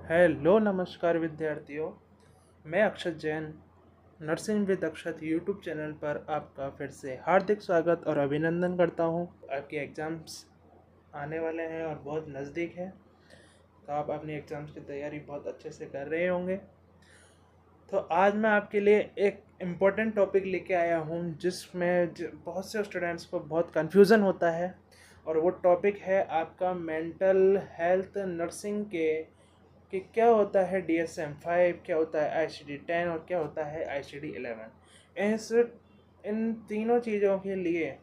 Hello नमस्कार विद्यार्थियों। मैं Akshat Jain nursing with Akshat YouTube channel पर आपका फिर से हार्दिक स्वागत और अभिनंदन करता हूं। आपके एग्ज़ाम्स आने वाले हैं और बहुत नज़दीक है, तो आप अपनी एग्ज़ाम्स की तैयारी बहुत अच्छे से कर रहे होंगे। तो आज मैं आपके लिए एक इम्पोर्टेंट टॉपिक लेके आया हूं जिसमें बहुत से स्टूडेंट्स को बहुत कन्फ्यूज़न होता है, और वो टॉपिक है आपका मेंटल हेल्थ नर्सिंग के कि क्या होता है DSM-5, क्या होता है ICD-10 और क्या होता है ICD-11। इन तीनों चीज़ों के लिए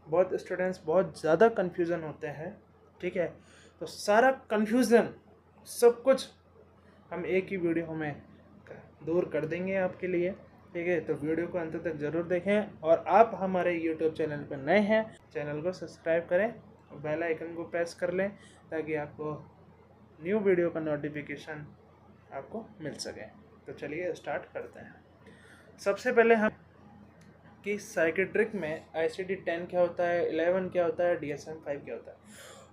बहुत स्टूडेंट्स बहुत ज़्यादा कन्फ्यूज़न होते हैं। ठीक है, तो सारा कन्फ्यूज़न सब कुछ हम एक ही वीडियो में दूर कर देंगे आपके लिए। ठीक है, तो वीडियो को अंत तक ज़रूर देखें, और आप हमारे यूट्यूब चैनल पर नए हैं, चैनल को सब्सक्राइब करें और बेल आइकन को प्रेस कर लें ताकि आपको न्यू वीडियो का नोटिफिकेशन आपको मिल सके। तो चलिए स्टार्ट करते हैं। सबसे पहले हम कि साइकेट्रिक में ICD-10 क्या होता है, 11 क्या होता है, DSM-5 क्या होता है।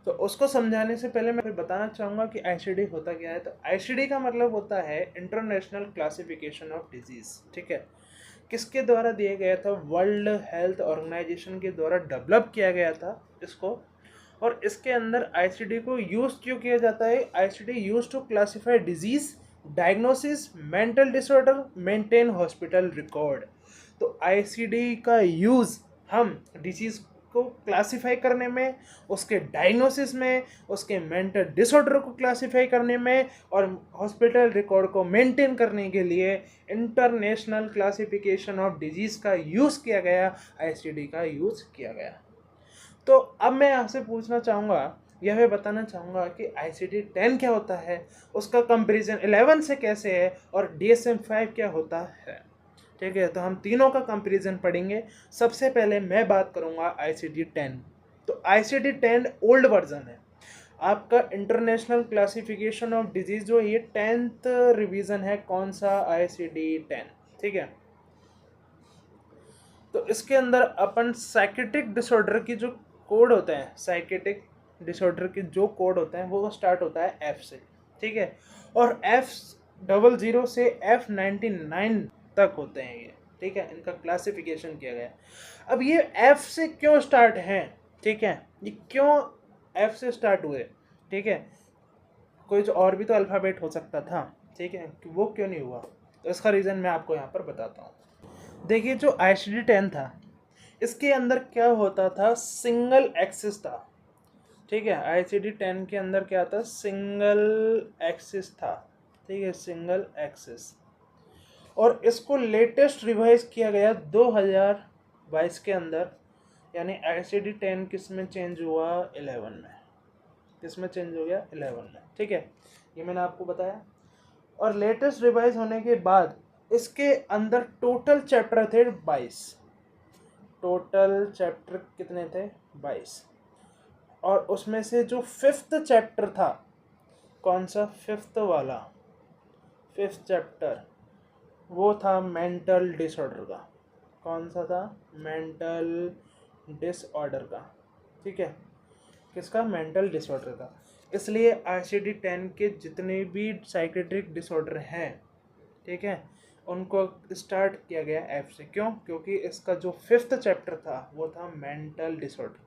तो उसको समझाने से पहले मैं फिर बताना चाहूँगा कि ICD होता क्या है। तो ICD का मतलब होता है इंटरनेशनल क्लासिफिकेशन ऑफ डिजीज़। ठीक है, किसके द्वारा दिया गया था? वर्ल्ड हेल्थ ऑर्गेनाइजेशन के द्वारा डेवलप किया गया था इसको। और इसके अंदर ICD को यूज क्यों किया जाता है? ICD use to classify disease, diagnosis, mental disorder, maintain hospital record. तो ICD का यूज हम डिजीज को क्लासिफाई करने में, उसके डायग्नोसिस में, उसके मेंटल डिसऑर्डर को क्लासिफाई करने में, और हॉस्पिटल रिकॉर्ड को मेंटेन करने के लिए इंटरनेशनल क्लासिफिकेशन ऑफ डिजीज का यूज किया गया, ICD का यूज किया गया। तो अब मैं आपसे पूछना चाहूँगा, यह मैं बताना चाहूँगा कि ICD-10 क्या होता है, उसका कंपैरिजन 11 से कैसे है, और DSM-5 क्या होता है। ठीक है, तो हम तीनों का कंपैरिजन पढ़ेंगे। सबसे पहले मैं बात करूँगा ICD-10। तो ICD-10 ओल्ड वर्जन है आपका इंटरनेशनल क्लासिफिकेशन ऑफ डिजीज, जो ये 10th रिवीजन है। कौन सा? ICD-10। ठीक है, तो इसके अंदर अपन साइकेट्रिक डिसऑर्डर की जो कोड होते हैं, साइकेट्रिक डिसऑर्डर के जो कोड होते हैं वो स्टार्ट होता है F से। ठीक है, और F00 से F99 तक होते हैं ये। ठीक है, इनका क्लासिफिकेशन किया गया। अब ये F से क्यों स्टार्ट हैं? ठीक है, ये क्यों F से स्टार्ट हुए? ठीक है, कोई जो और भी तो अल्फ़ाबेट हो सकता था। ठीक है, कि वो क्यों नहीं हुआ, तो इसका रीज़न मैं आपको यहाँ पर बताता हूँ। देखिए, जो ICD-10 था इसके अंदर क्या होता था? सिंगल एक्सिस था। ठीक है, ICD-10 के अंदर क्या था? सिंगल एक्सिस था। ठीक है, सिंगल एक्सिस। और इसको लेटेस्ट रिवाइज किया गया 2022 के अंदर, यानी ICD-10 किस में चेंज हुआ? 11 में। किस में चेंज हो गया? 11 में। ठीक है, ये मैंने आपको बताया। और लेटेस्ट रिवाइज होने के बाद इसके अंदर टोटल चैप्टर थे 22। टोटल चैप्टर कितने थे? 22। और उसमें से जो फिफ्थ चैप्टर था, कौन सा? फिफ्थ वाला, फिफ्थ चैप्टर, वो था मेंटल डिसऑर्डर का। कौन सा था? मेंटल डिसऑर्डर का। ठीक है, किसका? मेंटल डिसऑर्डर का। इसलिए ICD-10 के जितने भी साइकेट्रिक डिसऑर्डर हैं, ठीक है, उनको स्टार्ट किया गया F से। क्यों? क्योंकि इसका जो फिफ्थ चैप्टर था वो था मेंटल डिसऑर्डर।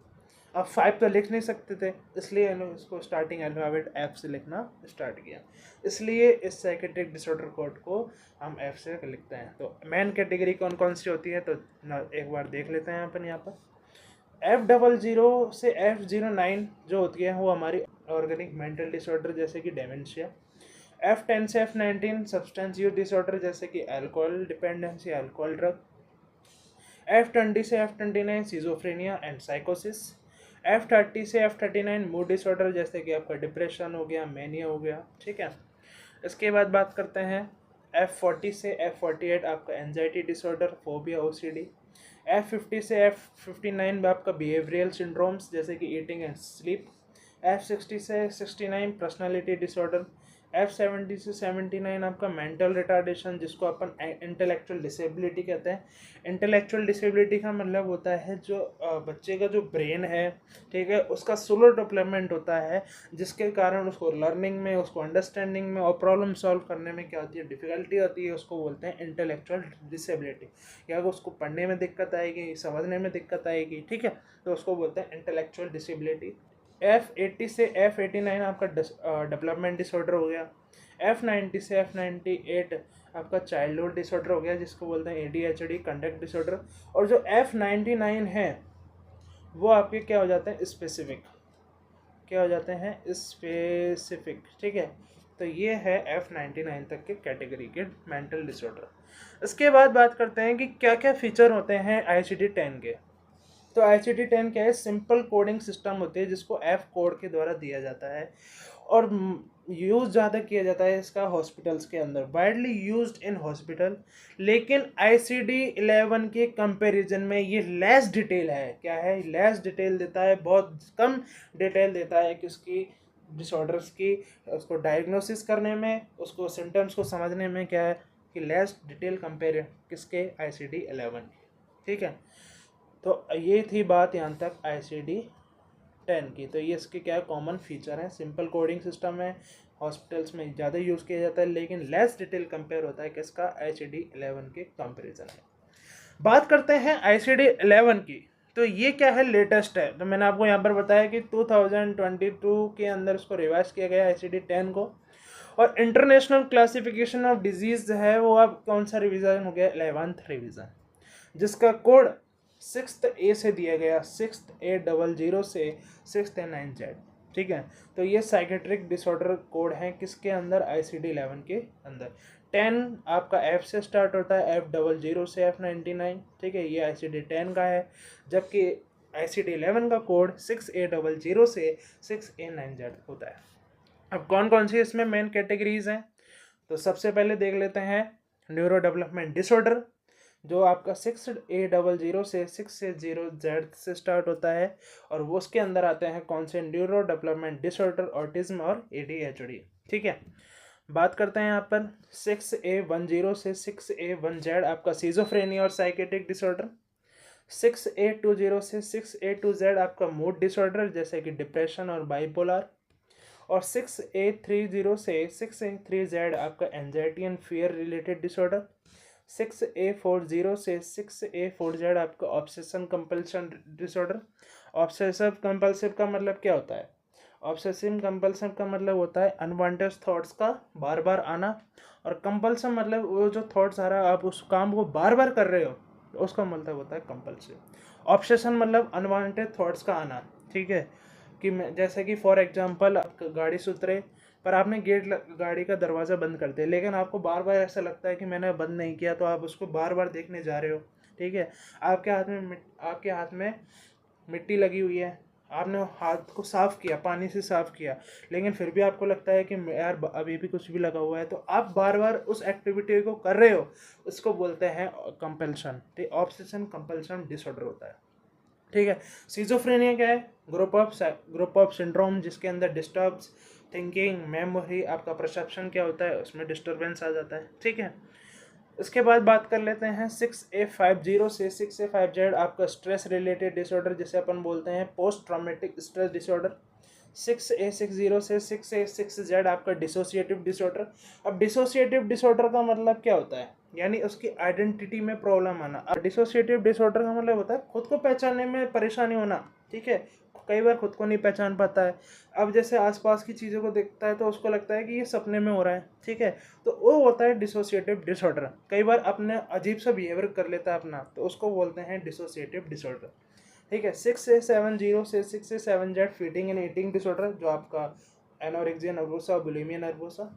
अब 5 तो लिख नहीं सकते थे, इसलिए इन्होंने इसको स्टार्टिंग अल्फ़ाबेट F से लिखना स्टार्ट किया। इसलिए इस साइकेट्रिक डिसऑर्डर कोड को हम F से लिखते हैं। तो मेन कैटेगरी कौन कौन सी होती है, तो एक बार देख लेते हैं अपन यहाँ पर। F00 से F09 जो होती है वो हमारी ऑर्गेनिक मेंटल डिसऑर्डर, जैसे कि डेमेंशिया। F10 से F19 सब्सटेंस यूज डिसऑर्डर, जैसे कि alcohol dependency, alcohol drug. F20 से F29 सिजोफ्रेनिया एंड साइकोसिस। F30 से F39 मूड डिसऑर्डर, जैसे कि आपका डिप्रेशन हो गया, मैनिया हो गया। ठीक है, इसके बाद बात करते हैं F40 से F48 आपका anxiety disorder, phobia, OCD। F50 से F59 में आपका बिहेवियरल सिंड्रोम्स, जैसे कि ईटिंग एंड स्लीप। F60 से 69 पर्सनालिटी डिसऑर्डर, F70 से 79 आपका मेंटल रिटार्डेशन, जिसको अपन इंटेलेक्चुअल डिसेबिलिटी कहते हैं। इंटेलेक्चुअल डिसेबिलिटी का मतलब होता है जो बच्चे का जो ब्रेन है, ठीक है, उसका स्लो डेवलपमेंट होता है, जिसके कारण उसको लर्निंग में, उसको अंडरस्टैंडिंग में और प्रॉब्लम सॉल्व करने में क्या होती है, डिफिकल्टी होती है, उसको बोलते हैं इंटेलेक्चुअल डिसेबिलिटी। या उसको पढ़ने में दिक्कत आएगी, समझने में दिक्कत आएगी, ठीक है, तो उसको बोलते हैं इंटेलेक्चुअल डिसेबिलिटी। F80 से F89 आपका डेवलपमेंट डिसऑर्डर हो गया। F90 से F98 आपका चाइल्डहुड डिसऑर्डर हो गया, जिसको बोलते हैं ADHD कंडक्ट डिसऑर्डर। और जो F99 है वो आपके क्या हो जाते हैं, स्पेसिफिक, क्या हो जाते हैं, स्पेसिफिक, ठीक है। तो ये है F99 तक के कैटेगरी के मेंटल डिसऑर्डर। इसके बाद बात करते हैं कि क्या क्या फीचर होते हैं ICD-10 के। तो ICD-10 क्या है, सिंपल कोडिंग सिस्टम होती है, जिसको F कोड के द्वारा दिया जाता है और यूज़ ज़्यादा किया जाता है इसका हॉस्पिटल्स के अंदर, वाइडली यूज्ड इन हॉस्पिटल। लेकिन ICD-11 के कंपैरिजन में ये लेस डिटेल है, क्या है, लेस डिटेल देता है, बहुत कम डिटेल देता है किसकी, डिसऑर्डर्स की, उसको डायग्नोसिस करने में, उसको सिम्टम्स को समझने में, क्या है कि लेस डिटेल कंपेयर किसके, ICD-11 की, ठीक है। तो ये थी बात यहाँ तक ICD-10 की। तो ये इसके क्या कॉमन फीचर हैं, सिंपल कोडिंग सिस्टम है, हॉस्पिटल्स में ज़्यादा यूज़ किया जाता है, लेकिन लेस डिटेल कंपेयर होता है किसका, ICD-11 के कंपेरिजन है। बात करते हैं ICD-11 की। तो ये क्या है, लेटेस्ट है। तो मैंने आपको यहाँ पर बताया कि 2022 के अंदर इसको रिवाइज किया गया ICD-10 को। और इंटरनेशनल क्लासिफिकेशन ऑफ डिजीज है वो अब कौन सा रिवीजन हो गया, 11th रिवीजन, जिसका कोड 6th A से दिया गया, 6A00 से 6A9Z, ठीक है। तो ये साइकेट्रिक डिसऑर्डर कोड है किसके अंदर, ICD-11 के अंदर। 10 आपका F से स्टार्ट होता है, F00 से F99, ठीक है, ये ICD-10 का है। जबकि ICD-11 का कोड 6A00 से 6A9Z होता है। अब कौन कौन सी इसमें मेन कैटेगरीज हैं, तो सबसे पहले देख लेते हैं न्यूरो डेवलपमेंट डिसऑर्डर, जो आपका 6A00 से 6A0Z से स्टार्ट होता है। और वो उसके अंदर आते हैं कौन से, न्यूरो डेवलपमेंट डिसऑर्डर, ऑटिज्म और ADHD, ठीक है। बात करते हैं यहाँ पर 6A10 से 6A1Z आपका सीजोफ्रेनिया और साइकेट्रिक डिसऑर्डर। 6A20 से 6A2Z आपका मूड डिसऑर्डर, जैसे कि डिप्रेशन और बाइपोलर। और 6A30 से 6A3Z आपका anxiety and fear related disorder. 6A40 से 6A4Z आपका obsession compulsion disorder. Obsessive compulsive का मतलब क्या होता है, ऑब्सेसिव कंपल्सिव का मतलब होता है अनवांटेड थॉट्स का बार बार आना, और कंपल्सन मतलब वो जो थॉट्स आ रहा है आप उस काम को बार बार कर रहे हो, तो उसका मतलब होता है कंपल्सिव। ऑब्सेशन मतलब अनवांटेड थॉट्स का आना, ठीक है, कि मैं जैसे कि फॉर एग्जांपल आप गाड़ी से उतरे, पर आपने गाड़ी का दरवाज़ा बंद कर दिया, लेकिन आपको बार बार ऐसा लगता है कि मैंने बंद नहीं किया, तो आप उसको बार बार देखने जा रहे हो, ठीक है। आपके हाथ में मिट्टी लगी हुई है, आपने हाथ को साफ़ किया, पानी से साफ़ किया, लेकिन फिर भी आपको लगता है कि यार अभी भी कुछ भी लगा हुआ है, तो आप बार बार उस एक्टिविटी को कर रहे हो, उसको बोलते हैं कंपल्शन, ठीक, ऑब्सेशन कंपल्शन डिसऑर्डर होता है, ठीक है। सिजोफ्रेनिया क्या है, ग्रुप ऑफ सिंड्रोम, जिसके अंदर डिस्टर्ब्स थिंकिंग, मेमोरी, आपका परसेप्शन क्या होता है, उसमें डिस्टर्बेंस आ जाता है, ठीक है। इसके बाद बात कर लेते हैं 6A50 से 6A5Z आपका स्ट्रेस रिलेटेड डिसऑर्डर, जिसे अपन बोलते हैं post traumatic stress disorder. 6A60 से 6A6Z आपका डिसोसिएटिव डिसऑर्डर। अब डिसोसिएटिव डिसऑर्डर का मतलब क्या होता है, यानी उसकी आइडेंटिटी में प्रॉब्लम आना। अब डिसोसिएटिव डिसऑर्डर का मतलब होता है खुद को पहचानने में परेशानी होना, ठीक है, कई बार खुद को नहीं पहचान पाता है। अब जैसे आसपास की चीज़ों को देखता है तो उसको लगता है कि ये सपने में हो रहा है, ठीक है, तो वो होता है डिसोसिएटिव डिसऑर्डर। कई बार अपने अजीब सा बिहेवियर कर लेता है अपना, तो उसको बोलते हैं डिसोसिएटिव डिसऑर्डर, ठीक है। 6A70 से 6A7Z feeding and eating disorder, जो आपका एनोरेक्सिया नर्वोसा और बुलिमिया नर्वोसा,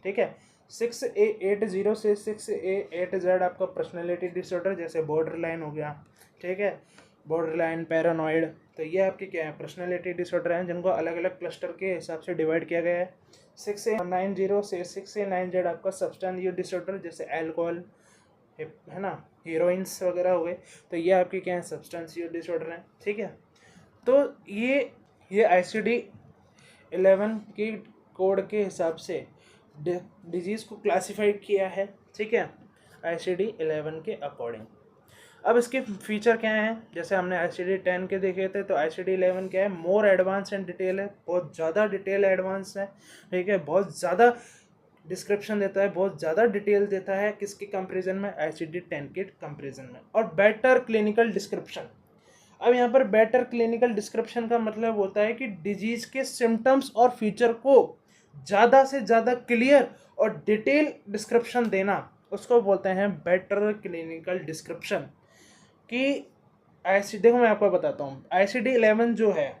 ठीक है। 6A80 से 6A8Z आपका पर्सनैलिटी डिसऑर्डर, जैसे बॉर्डर लाइन हो गया, ठीक है, बॉर्डर लाइन, पैरानॉइड। तो ये आपके क्या है, पर्सनैलिटी डिसऑर्डर हैं, जिनको अलग अलग क्लस्टर के हिसाब से डिवाइड किया गया है। 6A90 से 6A9Z आपका सब्सटेंस यूज डिसऑर्डर, जैसे अल्कोहल है ना, हीरोइंस वगैरह हुए, तो ये आपके क्या है, सब्सटेंस यूज डिसऑर्डर हैं, ठीक है। तो ये ICD-11 की कोड के हिसाब से डिजीज़ को क्लासिफाइड किया है, ठीक है, ICD-11 के अकॉर्डिंग। अब इसके फीचर क्या हैं, जैसे हमने ICD-10 के देखे थे, तो ICD-11 क्या है, मोर एडवांस एंड डिटेल है, बहुत ज़्यादा डिटेल एडवांस है, ठीक है, बहुत ज़्यादा डिस्क्रिप्शन देता है, बहुत ज़्यादा डिटेल देता है, किसके कंपेरिजन में, ICD-10 के कंपेरिजन में। और बेटर क्लिनिकल डिस्क्रिप्शन। अब यहाँ पर बेटर क्लिनिकल डिस्क्रिप्शन का मतलब होता है कि डिजीज़ के सिम्टम्स और फीचर को ज़्यादा से ज़्यादा क्लियर और डिटेल डिस्क्रिप्शन देना, उसको बोलते हैं बेटर क्लिनिकल डिस्क्रिप्शन। कि देखो मैं आपको बताता हूँ, ICD-11 जो है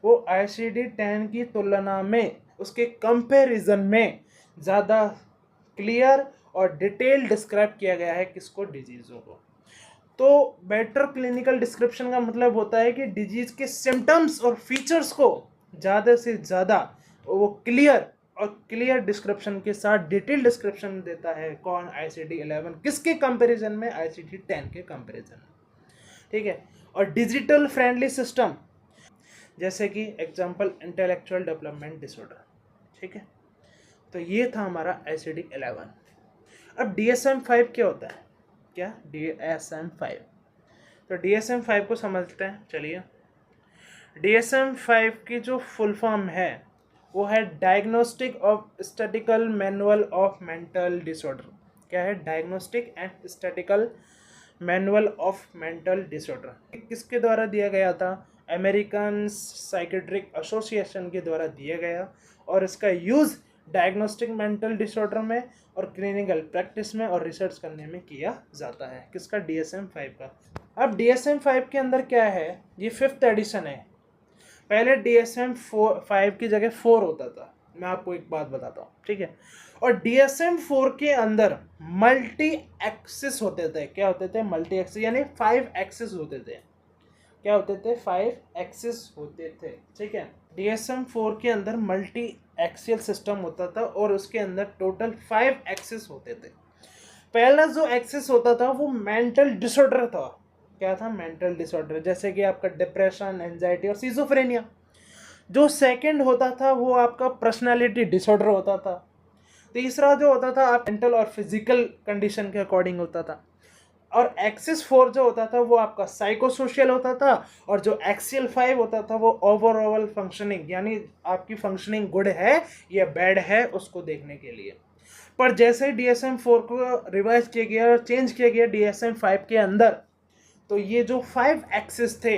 वो ICD-10 की तुलना में, उसके कंपैरिजन में ज़्यादा क्लियर और डिटेल डिस्क्राइब किया गया है किसको, डिजीज़ों को। तो बेटर क्लिनिकल डिस्क्रिप्शन का मतलब होता है कि डिजीज़ के सिम्टम्स और फीचर्स को ज़्यादा से ज़्यादा वो क्लियर और क्लियर डिस्क्रिप्शन के साथ डिटेल डिस्क्रिप्शन देता है। कौन, ICD-11 किसके कंपैरिजन में, ICD-10 के कंपैरिजन में, ठीक है। और डिजिटल फ्रेंडली सिस्टम, जैसे कि एग्जांपल इंटेलेक्चुअल डेवलपमेंट डिसऑर्डर, ठीक है। तो ये था हमारा ICD-11। अब DSM-5 क्या होता है, क्या DSM-5, तो DSM-5 को समझते हैं, चलिए। DSM-5 की जो फुल फॉर्म है वो है diagnostic of statistical manual of mental disorder. क्या है, diagnostic and statistical manual of mental disorder. किसके द्वारा दिया गया था, अमेरिकन साइकेट्रिक एसोसिएशन के द्वारा दिया गया, और इसका यूज़ डायग्नोस्टिक मेंटल डिसऑर्डर में और क्लिनिकल प्रैक्टिस में और रिसर्च करने में किया जाता है। किसका, DSM-5 का। अब DSM-5 के अंदर क्या है, ये 5th एडिशन है। पहले DSM-5 की जगह 4 होता था। मैं आपको एक बात बताता हूँ, ठीक है। और DSM-4 के अंदर मल्टी एक्सिस होते थे। क्या होते थे, मल्टी एक्सिस, यानी 5 एक्सिस होते थे। क्या होते थे, 5 एक्सिस होते थे, ठीक है। DSM-4 के अंदर मल्टी एक्सियल सिस्टम होता था और उसके अंदर टोटल 5 एक्सिस होते थे। पहला जो एक्सिस होता था वो मेंटल डिसऑर्डर था। क्या था, मेंटल डिसऑर्डर, जैसे कि आपका डिप्रेशन, एंजाइटी और सिजोफ्रेनिया। जो सेकंड होता था वो आपका पर्सनालिटी डिसऑर्डर होता था। तीसरा जो होता था आप मेंटल और फिजिकल कंडीशन के अकॉर्डिंग होता था। और एक्सिस 4 जो होता था वो आपका साइकोसोशियल होता था। और जो एक्सियल 5 होता था वो ओवरऑल फंक्शनिंग, यानी आपकी फंक्शनिंग गुड है या बैड है उसको देखने के लिए। पर जैसे ही DSM-4 को रिवाइज किया गया और चेंज किया गया DSM-5 के अंदर, तो ये जो 5 एक्सिस थे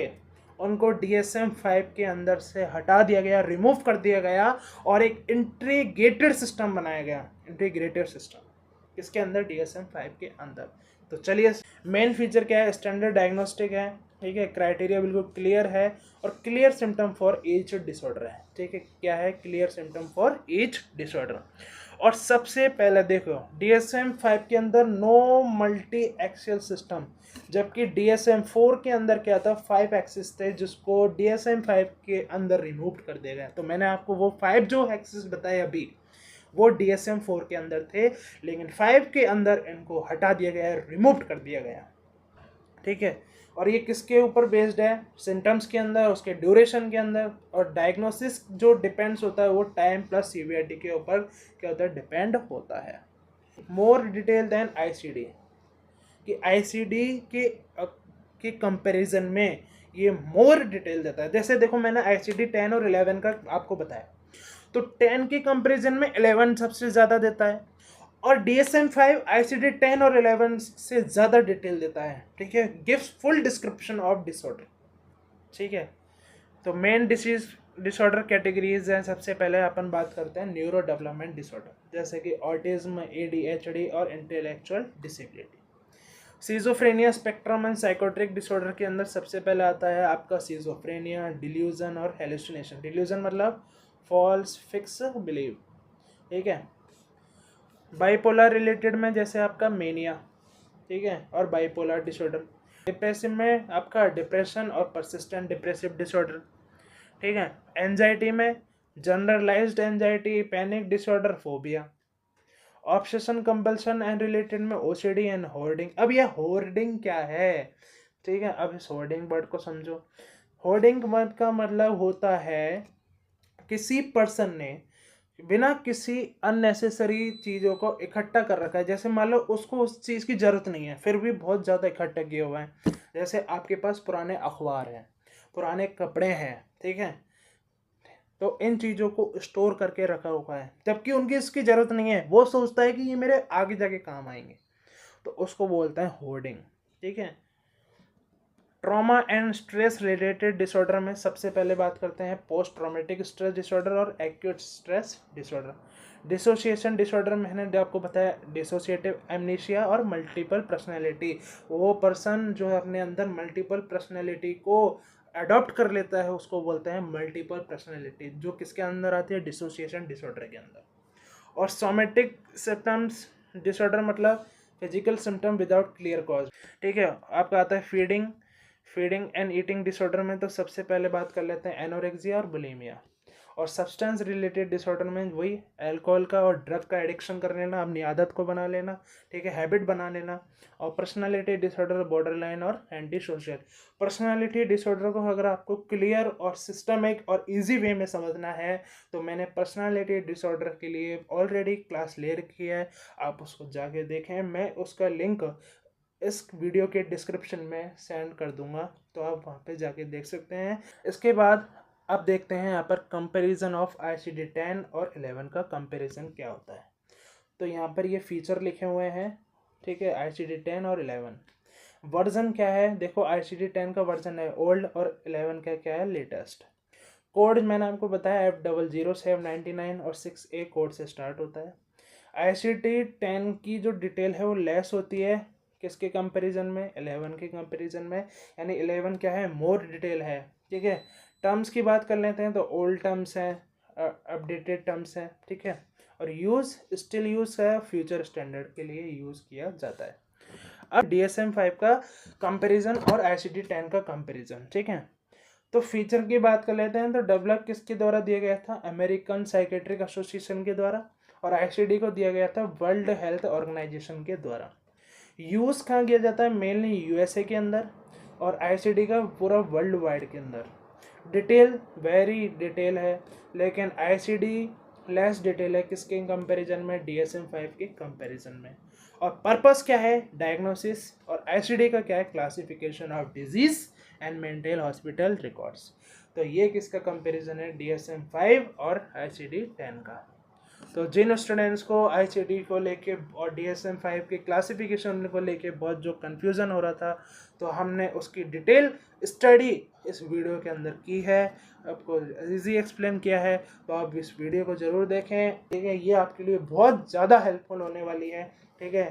उनको DSM-5 के अंदर से हटा दिया गया, रिमूव कर दिया गया, और एक इंटीग्रेटेड सिस्टम बनाया गया। इंटीग्रेटेड सिस्टम किसके अंदर, DSM-5 के अंदर। तो चलिए, मेन फीचर क्या है, स्टैंडर्ड डायग्नोस्टिक है, ठीक है, क्राइटेरिया बिल्कुल क्लियर है, और clear symptom for each disorder है, ठीक है। क्या है, clear symptom for each disorder. और सबसे पहले देखो DSM-5 के अंदर नो मल्टी एक्सियल सिस्टम, जबकि DSM-4 के अंदर क्या था, 5 एक्सिस थे, जिसको DSM-5 के अंदर रिमूव कर दिया गया। तो मैंने आपको वो 5 जो एक्सिस बताए अभी वो DSM-4 के अंदर थे, लेकिन 5 के अंदर इनको हटा दिया गया, रिमूव कर दिया गया, ठीक है। और ये किसके ऊपर बेस्ड है, सिम्टम्स के अंदर, उसके ड्यूरेशन के अंदर, और डायग्नोसिस जो डिपेंड्स होता है वो टाइम प्लस सीवियरिटी के ऊपर क्या होता है, डिपेंड होता है। मोर डिटेल देन ICD, कि ICD के कंपैरिजन में ये मोर डिटेल देता है। जैसे देखो मैंने ICD-10 और 11 का आपको बताया, तो 10 के कंपैरिजन में 11 सबसे ज़्यादा देता है, और DSM-5 ICD-10 और 11 से ज़्यादा डिटेल देता है, ठीक है, gives full description of disorder, ठीक है। तो मेन डिसऑर्डर कैटेगरीज हैं। सबसे पहले अपन बात करते हैं न्यूरो डेवलपमेंट डिसऑर्डर, जैसे कि ऑटिज्म, ADHD और intellectual disability. Schizophrenia spectrum and psychotic disorder के अंदर सबसे पहले आता है आपका सीजोफ्रेनिया, डिल्यूजन और हेलुसिनेशन। डिल्यूजन मतलब फॉल्स फिक्स बिलीव, ठीक है। बाइपोलर रिलेटेड में जैसे आपका मेनिया, ठीक है, और बाइपोलर डिसऑर्डर। डिप्रेसिव में आपका डिप्रेशन और परसिस्टेंट डिप्रेसिव डिसऑर्डर, ठीक है। एंजाइटी में generalised anxiety, panic disorder, phobia. Obsession compulsion and related में OCD एंड होर्डिंग। अब ये होर्डिंग क्या है, ठीक है, अब इस होर्डिंग वर्ड को समझो। होर्डिंग वर्ड का मतलब होता है किसी पर्सन ने बिना किसी अननेसेसरी चीज़ों को इकट्ठा कर रखा है। जैसे मान लो उसको उस चीज़ की ज़रूरत नहीं है, फिर भी बहुत ज़्यादा इकट्ठा किए हुए हैं। जैसे आपके पास पुराने अखबार हैं, पुराने कपड़े हैं, ठीक है, तो इन चीज़ों को स्टोर करके रखा हुआ है, जबकि उनकी इसकी ज़रूरत नहीं है। वो सोचता है कि ये मेरे आगे जाके काम आएंगे, तो उसको बोलते हैं होर्डिंग, ठीक है। Trauma and stress related disorder में सबसे पहले बात करते हैं पोस्ट ट्रॉमेटिक स्ट्रेस डिसऑर्डर और acute stress disorder. Dissociation disorder में मैंने आपको बताया डिसोसिएटिव एमनीशिया और मल्टीपल पर्सनैलिटी। वो पर्सन जो है अपने अंदर मल्टीपल पर्सनैलिटी को अडॉप्ट कर लेता है, उसको बोलते हैं मल्टीपल पर्सनैलिटी, जो किसके अंदर आती है, डिसोसिएशन डिसऑर्डर के अंदर। और सोमेटिक सिम्टम्स डिसऑर्डर मतलब physical symptom without clear cause, ठीक है। आपका आता है फीडिंग एंड ईटिंग डिसऑर्डर में, तो सबसे पहले बात कर लेते हैं एनोरेक्सिया और बुलिमिया। और सब्सटेंस रिलेटेड डिसऑर्डर में वही अल्कोहल का और ड्रग का एडिक्शन कर लेना, अपनी आदत को बना लेना, ठीक है, हैबिट बना लेना। और पर्सनालिटी डिसऑर्डर बॉर्डर लाइन और एंटी सोशल। पर्सनालिटी डिसऑर्डर को अगर आपको क्लियर और सिस्टमिक और इजी वे में समझना है तो मैंने पर्सनालिटी डिसऑर्डर के लिए ऑलरेडी क्लास ले रखी है, आप उसको जाके देखें। मैं उसका लिंक इस वीडियो के डिस्क्रिप्शन में सेंड कर दूंगा, तो आप वहाँ पे जाके देख सकते हैं। इसके बाद अब देखते हैं यहाँ पर कंपैरिजन ऑफ ICD-10 और 11 का कंपैरिजन क्या होता है। तो यहाँ पर ये फीचर लिखे हुए हैं, ठीक है, ICD-10 और 11 वर्जन क्या है। देखो ICD-10 का वर्जन है ओल्ड और 11 का क्या है, लेटेस्ट। कोड मैंने आपको बताया F000799 और 6A कोड से स्टार्ट होता है। ICD-10 की जो डिटेल है वो लेस होती है किसके कंपैरिजन में, 11 के कंपैरिजन में। यानी 11 क्या है, मोर डिटेल है, ठीक है। टर्म्स की बात कर लेते हैं तो ओल्ड टर्म्स हैं, अपडेटेड टर्म्स हैं, ठीक है। और यूज़ स्टिल यूज़ है, फ्यूचर स्टैंडर्ड के लिए यूज़ किया जाता है। अब DSM-5 का कंपैरिजन और ICD-10 का कंपैरिजन, ठीक है। तो फीचर की बात कर लेते हैं तो डेवलप किसके द्वारा दिया गया था, अमेरिकन साइकेट्रिक एसोसिएशन के द्वारा। और ICD को दिया गया था वर्ल्ड हेल्थ ऑर्गेनाइजेशन के द्वारा। यूज़ कहाँ किया जाता है, मेनली USA के अंदर, और ICD का पूरा वर्ल्ड वाइड के अंदर। डिटेल वेरी डिटेल है, लेकिन ICD लेस डिटेल है किसके कंपैरिजन में, DSM-5 के कंपैरिजन में। और पर्पस क्या है, डायग्नोसिस। और ICD का क्या है, classification of disease and mental hospital records. तो ये किसका कंपैरिजन है, DSM-5 और ICD-10 का। तो जिन स्टूडेंट्स को ICD को लेके और DSM-5 के क्लासिफिकेशन को लेके बहुत जो कन्फ्यूज़न हो रहा था, तो हमने उसकी डिटेल स्टडी इस वीडियो के अंदर की है, आपको इजी एक्सप्लेन किया है। तो आप इस वीडियो को ज़रूर देखें, ठीक है, ये आपके लिए बहुत ज़्यादा हेल्पफुल होने वाली है, ठीक है।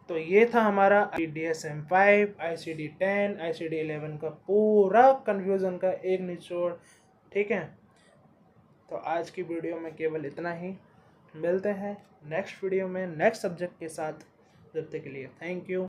तो ये था हमारा DSM-5, ICD-10, ICD-11 का पूरा कन्फ्यूज़न का एक निचोड़, ठीक है। तो आज की वीडियो में केवल इतना ही। मिलते हैं नेक्स्ट वीडियो में नेक्स्ट सब्जेक्ट के साथ। जब तक के लिए थैंक यू।